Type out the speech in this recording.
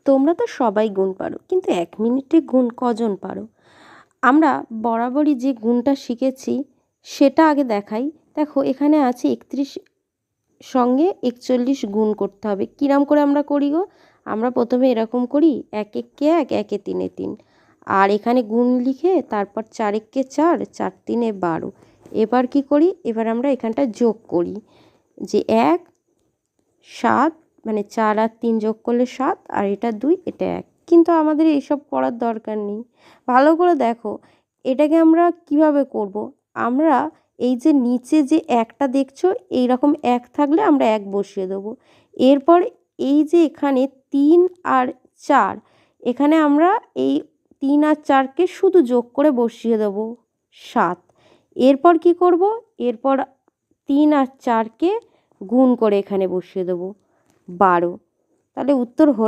তোমরা তো সবাই গুণ পারো, কিন্তু 1 মিনিটে গুণ কজন পারো? আমরা বরাবরই যে গুণটা শিখেছি সেটা আগে দেখাই। দেখো এখানে আছে 31 সঙ্গে 41 গুণ করতে হবে। কিরাম করে আমরা করি গো? আমরা প্রথমে এরকম করি, 1 একে 1, 1 এ 3 3, আর এখানে গুণ লিখে তারপর 4 একে 4, 4 3 12। এবার কি করি? এবার আমরা এখানটা যোগ করি, যে 1 7, মানে 4 আর 3 যোগ করলে 7, আর এটা 2, এটা 1। কিন্তু আমাদের এইসব করার দরকার নেই। ভালো করে দেখো, এটাকে আমরা কিভাবে করব? আমরা এই যে নিচে যে একটা দেখছো, এই রকম 1 থাকলে আমরা 1 বসিয়ে দেবো। এরপর এই যে এখানে 3 আর 4, এখানে আমরা এই 3 আর 4কে শুধু যোগ করে বসিয়ে দেবো 7। এরপর কি করব? এরপর 3 আর 4কে গুণ করে এখানে বসিয়ে দেবো 12। তাহলে উত্তর হলো